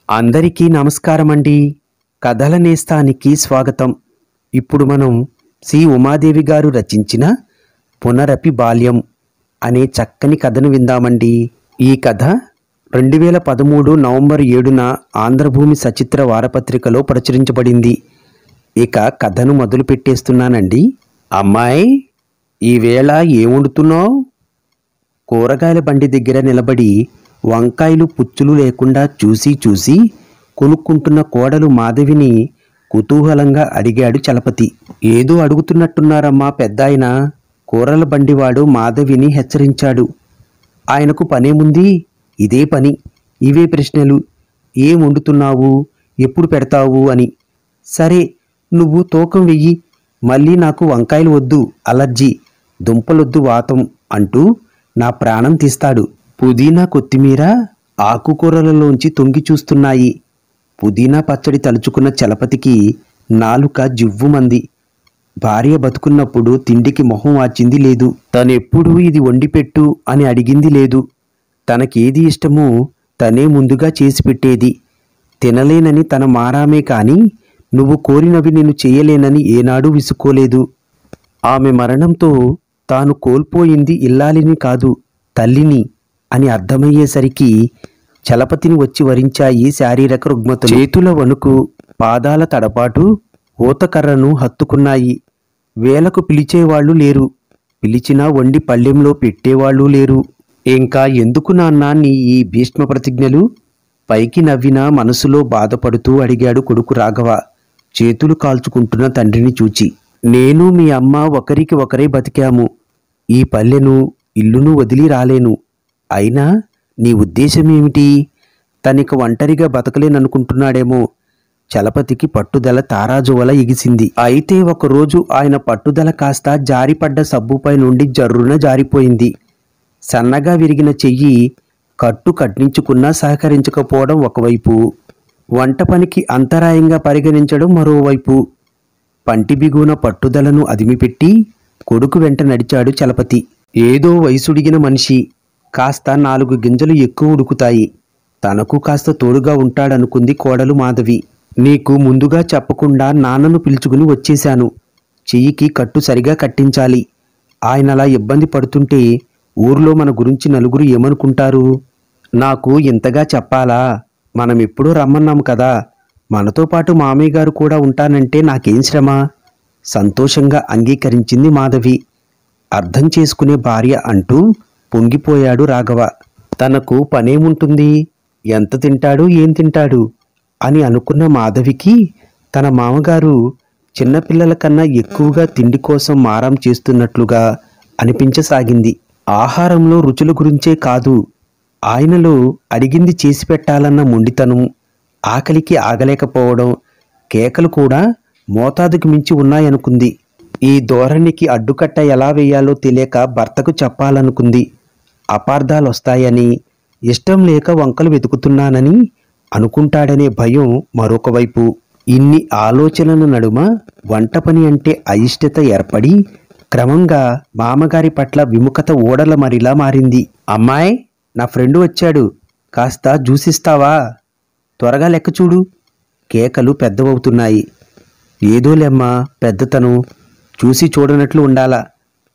అందరికీ నమస్కారమండి. కథల నేస్తానికి స్వాగతం. ఇప్పుడు మనం సి ఉమాదేవి గారు రచించిన పునరపి బాల్యం అనే చక్కని కథను విందామండి. ఈ కథ 2013 నవంబర్ 7న ఆంధ్రభూమి సచిత్ర వారపత్రికలో ప్రచురించబడింది. ఇక కథను మొదలు పెట్టేస్తున్నానండి. అమ్మాయి, ఈవేళ ఏం వండుతున్నావు? కూరగాయల బండి దగ్గర నిలబడి వంకాయలు పుచ్చులు లేకుండా చూసి కొనుక్కుంటున్న కోడలు మాధవిని కుతూహలంగా అడిగాడు చలపతి. ఏదో అడుగుతున్నట్టున్నారమ్మా పెద్దాయన, కూరల బండివాడు మాధవిని హెచ్చరించాడు. ఆయనకు పనేముంది? ఇదే పని, ఇవే ప్రశ్నలు. ఏం వండుతున్నావు, ఎప్పుడు పెడతావు అని. సరే, నువ్వు తూకం వెయ్యి. మళ్ళీ నాకు వంకాయలు వద్దు, అలర్జీ, దుంపలొద్దు, వాతం అంటూ నా ప్రాణం తీస్తాడు. పుదీనా కొత్తిమీర ఆకుకూరలలోంచి తొంగి చూస్తున్నాయి. పుదీనా పచ్చడి తలుచుకున్న చలపతికి నాలుక జివ్వుమంది. భార్య బతుకున్నప్పుడు తిండికి మొహం వాచింది లేదు. తనెప్పుడూ ఇది వండిపెట్టు అని అడిగింది లేదు. తనకేది ఇష్టమో తనే ముందుగా చేసి పెట్టేది. తినలేనని తన మారామే కాని నువ్వు కోరినవి నేను చేయలేనని ఏనాడూ విసుకోలేదు. ఆమె మరణంతో తాను కోల్పోయింది ఇల్లాలిని కాదు, తల్లిని అని అర్థమయ్యేసరికి చలపతిని వచ్చి వరించాయి శారీరక రుగ్మతలు. చేతుల వణుకు, పాదాల తడపాటు ఊతకర్రను హత్తుకున్నాయి. వేలకు పిలిచేవాళ్లు లేరు, పిలిచినా వండి పళ్ళెంలో పెట్టేవాళ్లు లేరు. ఇంకా ఎందుకు నాన్నా నీ ఈ భీష్మ ప్రతిజ్ఞలు? పైకి నవ్వినా మనసులో బాధపడుతూ అడిగాడు కొడుకు రాఘవ, చేతులు కాల్చుకుంటున్న తండ్రిని చూచి. నేను మీ అమ్మ ఒకరికి ఒకరే బతికాము. ఈ పల్లెను ఇల్లును వదిలి రాలేను. అయినా నీ ఉద్దేశమేమిటి? తనిక ఒంటరిగా బతకలేననుకుంటున్నాడేమో. చలపతికి పట్టుదల తారాజువల ఎగిసింది. అయితే ఒకరోజు ఆయన పట్టుదల కాస్త జారిపడ్డ సబ్బుపై నుండి జర్రున జారిపోయింది. సన్నగా విరిగిన చెయ్యి కట్టు కట్టించుకున్నా సహకరించకపోవడం ఒకవైపు, వంట పనికి అంతరాయంగా పరిగణించడం మరోవైపు. పంటి బిగున పట్టుదలను అదిమిపెట్టి కొడుకు వెంట నడిచాడు చలపతి. ఏదో వయసుడిగిన మనిషి, కాస్త 4 గింజలు ఎక్కువ ఉడుకుతాయి. తనకు కాస్త తోడుగా ఉంటాడనుకుంది కోడలు మాధవి. నీకు ముందుగా చెప్పకుండా నాన్నను పిలుచుకుని వచ్చేశాను. చెయ్యికి కట్టు సరిగా కట్టించాలి. ఆయనలా ఇబ్బంది పడుతుంటే ఊర్లో మన గురించి నలుగురు ఏమనుకుంటారు? నాకు ఇంతగా చెప్పాలా? మనమెప్పుడూ రమ్మన్నాము కదా. మనతో పాటు మామయ్య గారు కూడా ఉంటానంటే నాకేం శ్రమ? సంతోషంగా అంగీకరించింది మాధవి. అర్థం చేసుకునే భార్య అంటూ పొంగిపోయాడు రాఘవ. తనకు పనేముంటుంది? ఎంత తింటాడు, ఏం తింటాడు అని అనుకున్న మాధవికి తన మామగారు చిన్నపిల్లల కన్నా ఎక్కువగా తిండి కోసం మారం చేస్తున్నట్లుగా అనిపించసాగింది. ఆహారంలో రుచుల గురించే కాదు, ఆయనలో అడిగింది చేసి పెట్టాలన్న మొండితనం, ఆకలికి ఆగలేకపోవడం, కేకలు కూడా మోతాదుకు మించి ఉన్నాయనుకుంది. ఈ ధోరణికి అడ్డుకట్ట ఎలా వేయాలో తెలియక భర్తకు చెప్పాలనుకుంది. అపార్థాలొస్తాయని, ఇష్టం లేక వంకలు వెతుకుతున్నానని అనుకుంటాడనే భయం మరొకవైపు. ఇన్ని ఆలోచనల నడుమ వంట పని అంటే అయిష్టత ఏర్పడి క్రమంగా మామగారి పట్ల విముఖత ఓడల మరిలా మారింది. అమ్మాయి, నా ఫ్రెండు వచ్చాడు, కాస్త జ్యూసిస్తావా? త్వరగా లెక్క చూడు. కేకలు పెద్దవవుతున్నాయి. ఏదోలేమ్మా, పెద్దతను చూసి చూడనట్లు ఉండాలా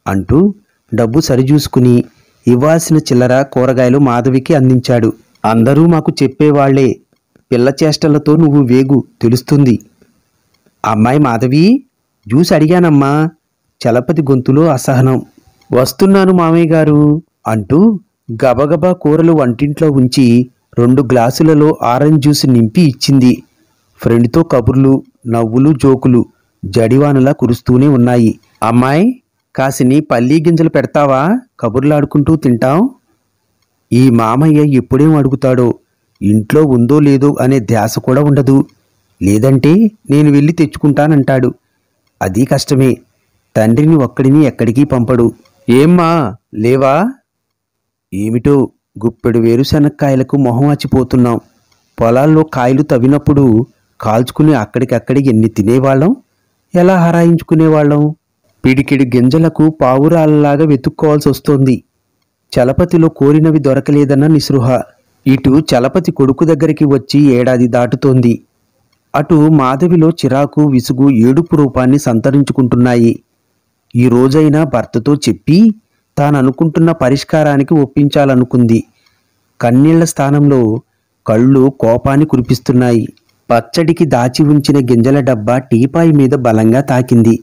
అంటూ డబ్బు సరిచూసుకుని ఇవ్వాల్సిన చిల్లర కూరగాయలు మాధవికి అందించాడు. అందరూ మాకు చెప్పేవాళ్లే, పిల్ల చేష్టలతో నువ్వు వేగు, తెలుస్తుంది. అమ్మాయి మాధవి, జ్యూస్ అడిగానమ్మా. చలపతి గొంతులో అసహనం. వస్తున్నాను మామయ్య గారు అంటూ గబగబా కూరలు వంటింట్లో ఉంచి 2 గ్లాసులలో ఆరెంజ్ జ్యూస్ నింపి ఇచ్చింది. ఫ్రెండ్తో కబుర్లు, నవ్వులు, జోకులు జడివానులా కురుస్తూనే ఉన్నాయి. అమ్మాయి, కాసిని పల్లీ గింజలు పెడతావా? కబుర్లాడుకుంటూ తింటాం. ఈ మామయ్య ఎప్పుడేం అడుగుతాడో, ఇంట్లో ఉందో లేదో అనే ధ్యాస కూడా ఉండదు. లేదంటే నేను వెళ్ళి తెచ్చుకుంటానంటాడు. అది కష్టమే. తండ్రిని ఒక్కడిని ఎక్కడికి పంపడు. ఏమ్మా, లేవా? ఏమిటో, గుప్పెడు వేరుశనక్కాయలకు మొహం వాచిపోతున్నాం. పొలాల్లో కాయలు తవ్వినప్పుడు కాల్చుకుని అక్కడికక్కడి ఎన్ని తినేవాళ్ళం, ఎలా హరాయించుకునేవాళ్ళం. పిడికిడి గింజలకు పావురాలలాగా వెతుక్కోవాల్సి వస్తోంది. చలపతిలో కోరినవి దొరకలేదన్న నిస్పృహ. ఇటు చలపతి కొడుకు దగ్గరికి వచ్చి ఏడాది దాటుతోంది. అటు మాధవిలో చిరాకు, విసుగు, ఏడుపు రూపాన్ని సంతరించుకుంటున్నాయి. ఈ రోజైనా భర్తతో చెప్పి తాననుకుంటున్న పరిష్కారానికి ఒప్పించాలనుకుంది. కన్నీళ్ల స్థానంలో కళ్ళు కోపాన్ని కురిపిస్తున్నాయి. పచ్చడికి దాచి ఉంచిన గింజల డబ్బా టీపాయి మీద బలంగా తాకింది.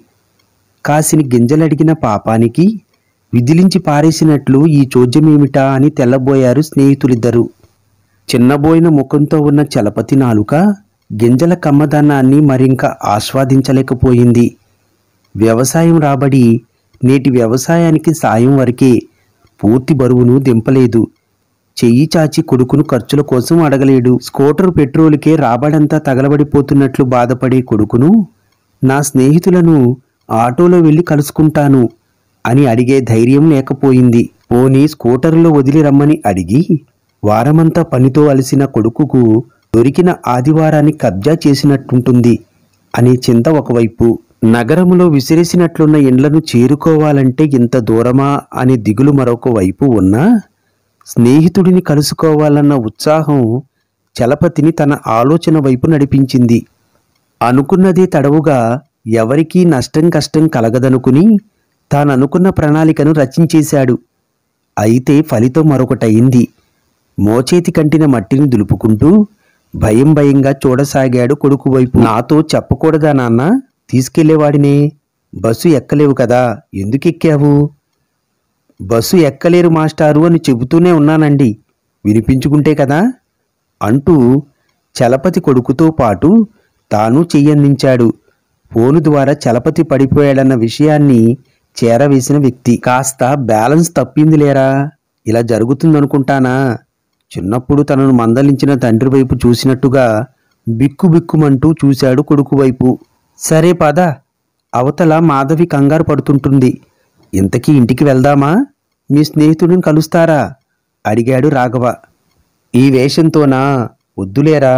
కాసిని గింజలడిగిన పాపానికి విదిలించి పారేసినట్లు ఈ చోద్యమేమిటా అని తెల్లబోయారు స్నేహితులిద్దరూ. చిన్నబోయిన ముఖంతో ఉన్న చలపతి నాలుక గింజల కమ్మదనాన్ని మరింక ఆస్వాదించలేకపోయింది. వ్యవసాయం రాబడి నేటి వ్యవసాయానికి సాయం వరకే, పూర్తి బరువును దింపలేదు. చెయ్యి చాచి కొడుకును ఖర్చుల కోసం అడగలేడు. స్కూటర్ పెట్రోలుకే రాబడంతా తగలబడిపోతున్నట్లు బాధపడే కొడుకును నా స్నేహితులను ఆటోలో వెళ్ళి కలుసుకుంటాను అని అడిగే ధైర్యం లేకపోయింది. పోనీ స్కూటర్లో వదిలి రమ్మని అడిగి వారమంతా పనితో అలసిన కొడుకుకు దొరికిన ఆదివారాన్ని కబ్జా చేసినట్టుంటుంది అనే చింత ఒకవైపు. నగరములో విసిరేసినట్లున్న ఇండ్లను చేరుకోవాలంటే ఇంత దూరమా అనే దిగులు మరొక వైపు ఉన్నా స్నేహితుడిని కలుసుకోవాలన్న ఉత్సాహం చలపతిని తన ఆలోచన వైపు నడిపించింది. అనుకున్నదే తడవుగా ఎవరికీ నష్టం కష్టం కలగదనుకుని తాననుకున్న ప్రణాళికను రచించేశాడు. అయితే ఫలితం మరొకటయింది. మోచేతి కంటిన మట్టిని దులుపుకుంటూ భయం భయంగా చూడసాగాడు కొడుకు వైపు. నాతో చెప్పకూడదా నాన్న? తీసుకెళ్లేవాడినే. బస్సు ఎక్కలేవు కదా, ఎందుకెక్కావు? బస్సు ఎక్కలేరు మాస్టారు అని చెబుతూనే ఉన్నానండి, వినిపించుకుంటే కదా అంటూ చలపతి కొడుకుతో పాటు తాను చెయ్యందించాడు. ఫోను ద్వారా చలపతి పడిపోయాడన్న విషయాన్ని చేరవేసిన వ్యక్తి. కాస్త బ్యాలెన్స్ తప్పిందిలేరా, ఇలా జరుగుతుందనుకుంటానా? చిన్నప్పుడు తనను మందలించిన తండ్రి వైపు చూసినట్టుగా బిక్కుబిక్కుమంటూ చూశాడు కొడుకు వైపు. సరే పద, అవతల మాధవి కంగారు పడుతుంటుంది. ఇంతకీ ఇంటికి వెళ్దామా? మీ స్నేహితుడిని కలుస్తారా అడిగాడు రాఘవ. ఈ వేషంతోనా? వద్దులేరా,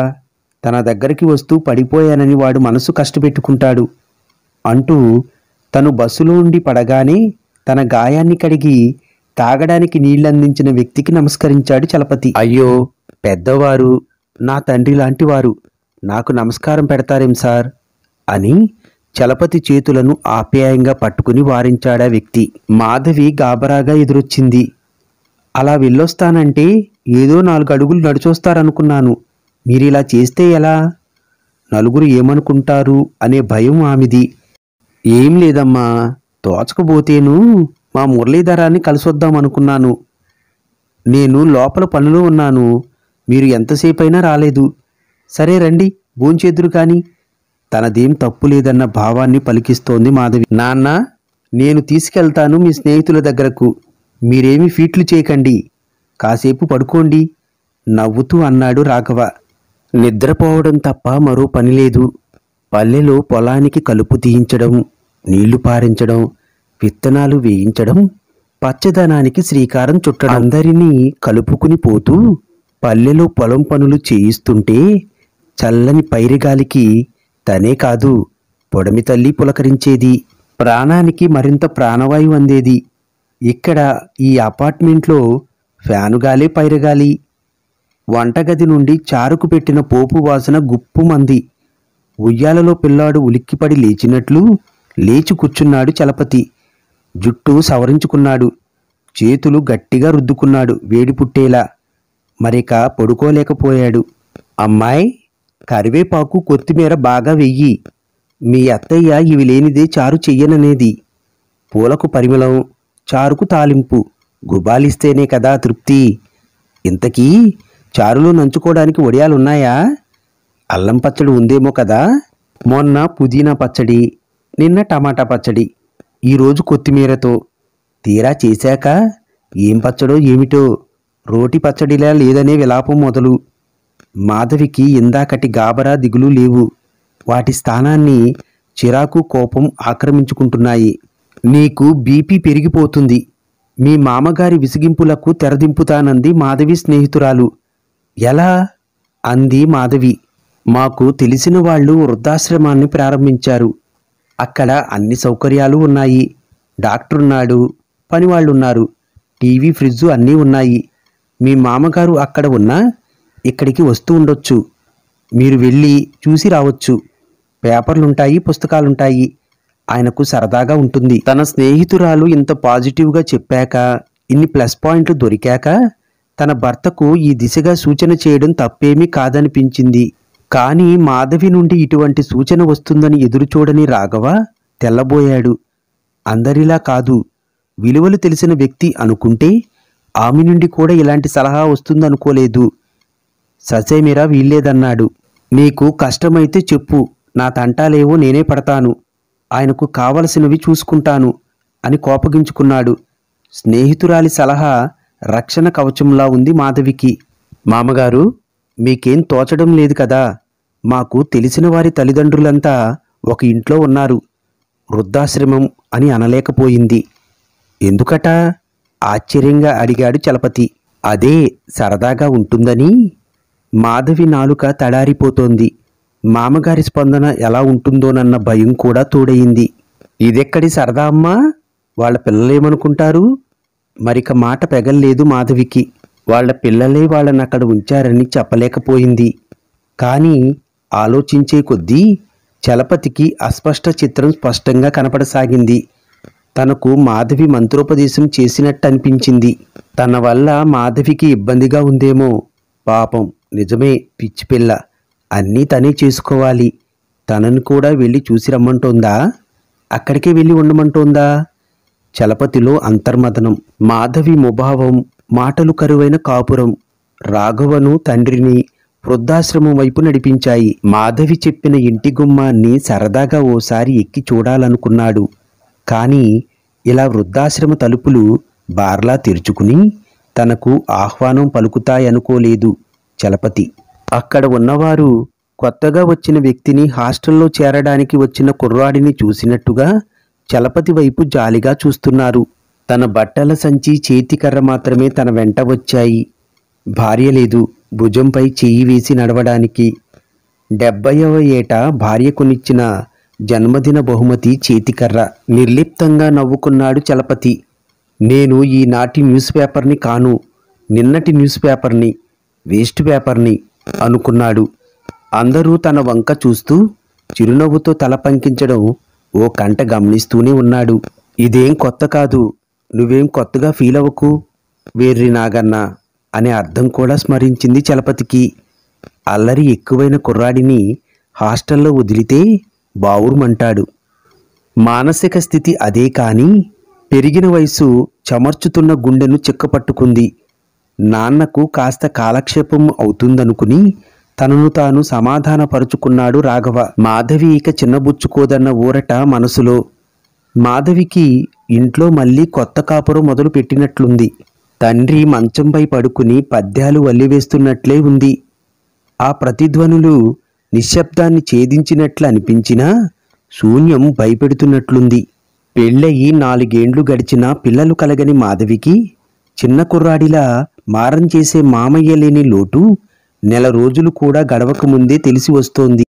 తన దగ్గరికి వస్తూ పడిపోయానని వాడు మనసు కష్టపెట్టుకుంటాడు అంటూ తను బస్సులో ఉండి పడగానే తన గాయాన్ని కడిగి తాగడానికి నీళ్లందించిన వ్యక్తికి నమస్కరించాడు చలపతి. అయ్యో పెద్దవారు, నా తండ్రి లాంటివారు, నాకు నమస్కారం పెడతారేం సార్ అని చలపతి చేతులను ఆప్యాయంగా పట్టుకుని వారించాడా వ్యక్తి. మాధవి గాబరాగా ఎదురొచ్చింది. అలా వెళ్ళొస్తానంటే ఏదో 4 అడుగులు నడిచొస్తారనుకున్నాను. మీరిలా చేస్తే ఎలా? నలుగురు ఏమనుకుంటారు అనే భయం ఆమెది. ఏం లేదమ్మా, తోచకపోతేను మా మురళీధరాన్ని కలిసొద్దామనుకున్నాను. నేను లోపల పనిలో ఉన్నాను, మీరు ఎంతసేపైనా రాలేదు. సరే రండి, భోంచేద్దురు కాని. తనదేం తప్పు లేదన్న భావాన్ని పలికిస్తోంది మాధవి. నాన్న, నేను తీసుకెళ్తాను మీ స్నేహితుల దగ్గరకు, మీరేమీ ఫీట్లు చేయకండి, కాసేపు పడుకోండి నవ్వుతూ అన్నాడు రాఘవ. నిద్రపోవడం తప్ప మరో పనిలేదు. పల్లెలో పొలానికి కలుపు తీయించడం, నీళ్లు పారించడం, విత్తనాలు వేయించడం, పచ్చదనానికి శ్రీకారం చుట్టడం. అందరినీ కలుపుకుని పోతూ పల్లెలో పొలం పనులు చేయిస్తుంటే చల్లని పైరిగాలికి తనే కాదు పొడమి తల్లి పులకరించేది. ప్రాణానికి మరింత ప్రాణవాయువు అందేది. ఇక్కడ ఈ అపార్ట్మెంట్లో ఫ్యానుగాలే పైరగాలి. వంటగది నుండి చారుకు పెట్టిన పోపు వాసన గుప్పుమంది. ఉయ్యాలలో పిల్లాడు ఉలిక్కిపడి లేచినట్లు లేచి కూర్చున్నాడు చలపతి. జుట్టు సవరించుకున్నాడు, చేతులు గట్టిగా రుద్దుకున్నాడు వేడి పుట్టేలా. మరిక పడుకోలేకపోయాడు. అమ్మాయి, కరివేపాకు కొత్తిమీర బాగా వెయ్యి. మీ అత్తయ్య ఇవి లేనిదే చారు చెయ్యననేది. పూలకు పరిమళం, చారుకు తాలింపు, గుబాలిస్తేనే కదా తృప్తి. ఇంతకీ చారులో నంచుకోవడానికి వడియాలున్నాయా? అల్లం పచ్చడి ఉందేమో కదా. మొన్న పుదీనా పచ్చడి, నిన్న టమాటా పచ్చడి, ఈరోజు కొత్తిమీరతో. తీరా చేశాక ఏం పచ్చడో ఏమిటో, రోటి పచ్చడిలా లేదనే విలాపం మొదలు. మాధవికి ఇందాకటి గాబరా దిగులు లేవు. వాటి స్థానాన్ని చిరాకు, కోపం ఆక్రమించుకుంటున్నాయి. నీకు బీపీ పెరిగిపోతుంది. మీ మామగారి విసిగింపులకు తెరదింపుతానంది మాధవి స్నేహితురాలు. ఎలా? అంది మాధవి. మాకు తెలిసిన వాళ్ళు వృద్ధాశ్రమాన్ని ప్రారంభించారు. అక్కడ అన్ని సౌకర్యాలు ఉన్నాయి. డాక్టరున్నాడు, పనివాళ్ళున్నారు, టీవీ, ఫ్రిడ్జు అన్నీ ఉన్నాయి. మీ మామగారు అక్కడ ఉన్నా ఇక్కడికి వస్తూ ఉండొచ్చు. మీరు వెళ్ళి చూసి రావచ్చు. పేపర్లుంటాయి, పుస్తకాలుంటాయి. ఆయనకు సరదాగా ఉంటుంది. తన స్నేహితురాలు ఇంత పాజిటివ్గా చెప్పాక, ఇన్ని ప్లస్ పాయింట్లు దొరికాక తన భర్తకు ఈ దిశగా సూచన చేయడం తప్పేమీ కాదనిపించింది. కానీ మాధవి నుండి ఇటువంటి సూచన వస్తుందని ఎదురుచూడని రాఘవ తెల్లబోయాడు. అందరిలా కాదు, విలువలు తెలిసిన వ్యక్తి అనుకుంటే ఆమె నుండి కూడా ఇలాంటి సలహా వస్తుందనుకోలేదు. ససేమిరా వీల్లేదన్నాడు. నీకు కష్టమైతే చెప్పు, నా తంటాలేవో నేనే పడతాను, ఆయనకు కావలసినవి చూసుకుంటాను అని కోపగించుకున్నాడు. స్నేహితురాలి సలహా రక్షణ కవచంలా ఉంది మాధవికి. మామగారు, మీకేం తోచడం లేదు కదా, మాకు తెలిసిన వారి తల్లిదండ్రులంతా ఒక ఇంట్లో ఉన్నారు. వృద్ధాశ్రమం అని అనలేకపోయింది. ఎందుకట? ఆశ్చర్యంగా అడిగాడు చలపతి. అదే సరదాగా ఉంటుందని. మాధవి నాలుక తడారిపోతోంది. మామగారి స్పందన ఎలా ఉంటుందోనన్న భయం కూడా తోడయింది. ఇదెక్కడి సరదా అమ్మా? వాళ్ళ పిల్లలేమనుకుంటారు? మరిక మాట పెగల్లేదు మాధవికి. వాళ్ళ పిల్లలే వాళ్ళనక్కడ ఉంచారని చెప్పలేకపోయింది. కానీ ఆలోచించే కొద్దీ చలపతికి అస్పష్ట చిత్రం స్పష్టంగా కనపడసాగింది. తనకు మాధవి మంత్రోపదేశం చేసినట్టు అనిపించింది. తన వల్ల మాధవికి ఇబ్బందిగా ఉందేమో. పాపం, నిజమే, పిచ్చిపిల్ల. అన్నీ తనే చేసుకోవాలి. తనను కూడా వెళ్ళి చూసి రమ్మంటోందా? అక్కడికే వెళ్ళి ఉండమంటోందా? చలపతిలో అంతర్మదనం. మాధవి ముభావం, మాటలు కరువైన కాపురం రాఘవను తండ్రిని వృద్ధాశ్రమం వైపు నడిపించాయి. మాధవి చెప్పిన ఇంటి గుమ్మాన్ని సరదాగా ఓసారి ఎక్కి చూడాలనుకున్నాడు. కానీ ఇలా వృద్ధాశ్రమ తలుపులు బార్లా తెరుచుకుని తనకు ఆహ్వానం పలుకుతాయనుకోలేదు చలపతి. అక్కడ ఉన్నవారు కొత్తగా వచ్చిన వ్యక్తిని హాస్టల్లో చేరడానికి వచ్చిన కుర్రాడిని చూసినట్టుగా చలపతి వైపు జాలిగా చూస్తున్నారు. తన బట్టల సంచి, చేతికర్ర మాత్రమే తన వెంట వచ్చాయి. భార్య లేదు, భుజంపై చెయ్యి వేసి నడవడానికి. 70వ ఏట భార్య కొనిచ్చిన జన్మదిన బహుమతి చేతికర్ర. నిర్లిప్తంగా నవ్వుకున్నాడు చలపతి. నేను ఈనాటి న్యూస్ పేపర్ని కాను, నిన్నటి న్యూస్ పేపర్ని, వేస్ట్ పేపర్ని అనుకున్నాడు. అందరూ తన వంక చూస్తూ చిరునవ్వుతో తల పంకించడం ఓ కంట గమనిస్తూనే ఉన్నాడు. ఇదేం కొత్త కాదు, నువ్వేం కొత్తగా ఫీల్ అవ్వకు వేర్రి నాగన్న అనే అర్థం కూడా స్మరించింది చలపతికి. అల్లరి ఎక్కువైన కుర్రాడిని హాస్టల్లో వదిలితే బావురుమంటాడు. మానసిక స్థితి అదే. కానీ పెరిగిన వయసు చమర్చుతున్న గుండెను చిక్కపట్టుకుంది. నాన్నకు కాస్త కాలక్షేపం అవుతుందనుకుని తనను తాను సమాధానపరుచుకున్నాడు రాఘవ. మాధవి ఇక చిన్నబుచ్చుకోదన్న ఊరట మనసులో. మాధవికి ఇంట్లో మళ్ళీ కొత్త కాపురం మొదలు పెట్టినట్లుంది. తండ్రి మంచంపై పడుకుని పద్యాలు వల్లివేస్తున్నట్లే ఉంది. ఆ ప్రతిధ్వనులు నిశ్శబ్దాన్ని ఛేదించినట్లు అనిపించినా శూన్యం భయపెడుతున్నట్లుంది. పెళ్ళయి 4 ఏండ్లు గడిచినా పిల్లలు కలగని మాధవికి చిన్న కుర్రాడిలా మారం చేసే మామయ్య లేని లోటు నెల రోజులు కూడా గడవకముందే తెలిసి వస్తోంది.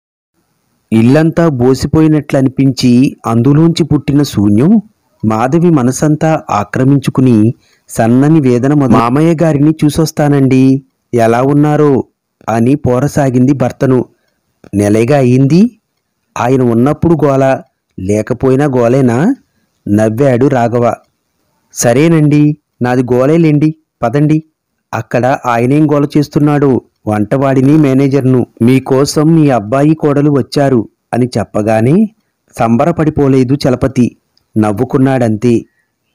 ఇల్లంతా బోసిపోయినట్లనిపించి అందులోంచి పుట్టిన శూన్యం మాధవి మనసంతా ఆక్రమించుకుని సన్నని వేదన మామయ్య గారిని చూసొస్తానండి, ఎలా ఉన్నారో అని పోరసాగింది భర్తను. నెలేగా అయింది. ఆయన ఉన్నప్పుడు గోల, లేకపోయినా గోలేనా? నవ్వాడు రాఘవ. సరేనండి, నాది గోలేలేండి, పదండి. అక్కడ ఆయనేం గోల చేస్తున్నాడో వంటవాడిని, మేనేజర్ను. మీకోసం మీ అబ్బాయి కోడలు వచ్చారు అని చెప్పగానే సంబరపడిపోలేదు చలపతి. నవ్వుకున్నాడంతే.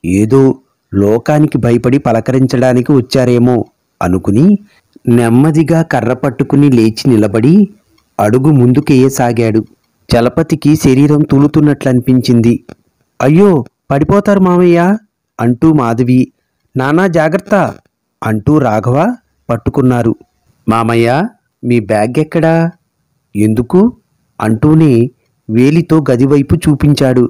ఏదో లోకానికి భయపడి పలకరించడానికి వచ్చారేమో అనుకుని నెమ్మదిగా కర్ర పట్టుకుని లేచి నిలబడి అడుగు ముందుకేయసాగాడు. చలపతికి శరీరం తూలుతున్నట్లనిపించింది. అయ్యో, పడిపోతారు మామయ్య అంటూ మాధవి, నానా జాగ్రత్త అంటూ రాఘవ పట్టుకున్నారు. మామయ్య, మీ బ్యాగ్ ఎక్కడా? ఎందుకు అంటూనే వేలితో గదివైపు చూపించాడు.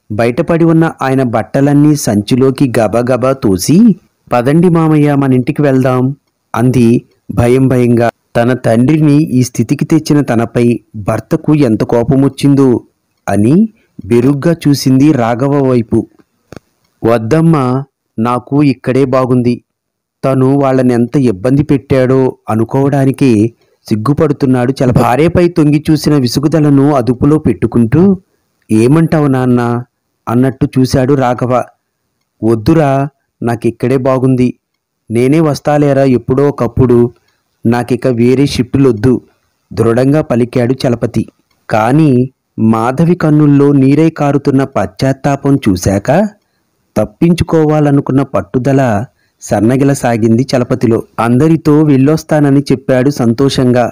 బయటపడి ఉన్న ఆయన బట్టలన్నీ సంచిలోకి గబగబా తోసి, పదండి మామయ్య, మన ఇంటికి వెళ్దాం అంది భయం భయంగా. తన తండ్రిని ఈ స్థితికి తెచ్చిన తనపై భర్తకు ఎంత కోపమొచ్చిందో అని బెరుగ్గా చూసింది రాఘవ వైపు. వద్దమ్మా, నాకు ఇక్కడే బాగుంది. తను వాళ్ళని ఎంత ఇబ్బంది పెట్టాడో అనుకోవడానికి సిగ్గుపడుతున్నాడు చలపతి. భార్యపై తొంగి చూసిన విసుగుదలను అదుపులో పెట్టుకుంటూ, ఏమంటావు నాన్న అన్నట్టు చూశాడు రాఘవ. వద్దురా, నాకిక్కడే బాగుంది, నేనే వస్తాలేరా ఎప్పుడో ఒకప్పుడు, నాకిక వేరే షిఫ్టులొద్దు దృఢంగా పలికాడు చలపతి. కానీ మాధవి కన్నుల్లో నీరై కారుతున్న పశ్చాత్తాపం చూశాక తప్పించుకోవాలనుకున్న పట్టుదల సన్నగిలసాగింది చలపతిలో. అందరితో వెళ్ళొస్తానని చెప్పాడు సంతోషంగా.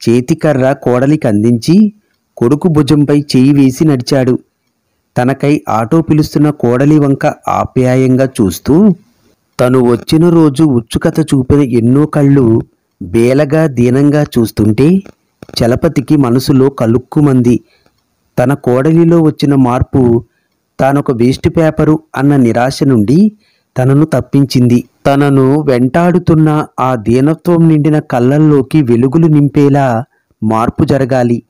చేతికర్ర కోడలికి అందించి కొడుకు భుజంపై చేయి వేసి నడిచాడు. తనకై ఆటో పిలుస్తున్న కోడలి వంక ఆప్యాయంగా చూస్తూ, తను వచ్చిన రోజు ఉత్సుకత చూపిన ఎన్నో కళ్ళు బేలగా దీనంగా చూస్తుంటే చలపతికి మనసులో కలుక్కుమంది. తన కోడలిలో వచ్చిన మార్పు తానొక వేస్ట్ పేపరు అన్న నిరాశ నుండి తనను తప్పించింది. తనను వెంటాడుతున్న ఆ దీనత్వం నిండిన కళ్ళల్లోకి వెలుగులు నింపేలా మార్పు జరగాలి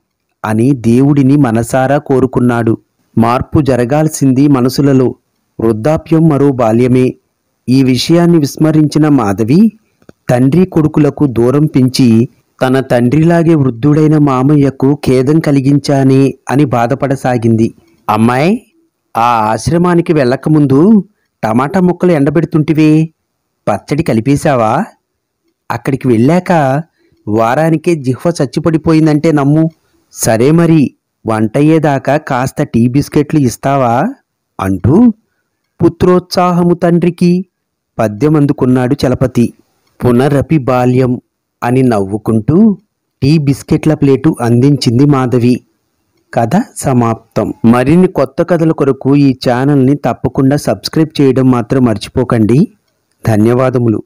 అని దేవుడిని మనసారా కోరుకున్నాడు. మార్పు జరగాల్సింది మనసులలో. వృద్ధాప్యం మరో బాల్యమే. ఈ విషయాన్ని విస్మరించిన మాధవి తండ్రి కొడుకులకు దూరం పెంచి తన తండ్రిలాగే వృద్ధుడైన మామయ్యకు ఖేదం కలిగించానే అని బాధపడసాగింది. అమ్మాయి, ఆ ఆశ్రమానికి వెళ్ళకముందు టమాటా ముక్కలు ఎండబెడుతుంటివే, పచ్చడి కలిపేశావా? అక్కడికి వెళ్ళాక వారానికే జిహ్వ చచ్చిపడిపోయిందంటే నమ్ము. సరే మరి, వంటయ్యేదాకా కాస్త టీ బిస్కెట్లు ఇస్తావా అంటూ పుత్రోత్సాహము తండ్రికి పద్యమందుకున్నాడు చలపతి. పునరపి బాల్యం అని నవ్వుకుంటూ టీ బిస్కెట్ల ప్లేటు అందించింది మాధవి. కథ సమాప్తం. మరిన్ని కొత్త కథల కొరకు ఈ ఛానల్ని తప్పకుండా సబ్స్క్రైబ్ చేయడం మాత్రం మర్చిపోకండి. ధన్యవాదములు.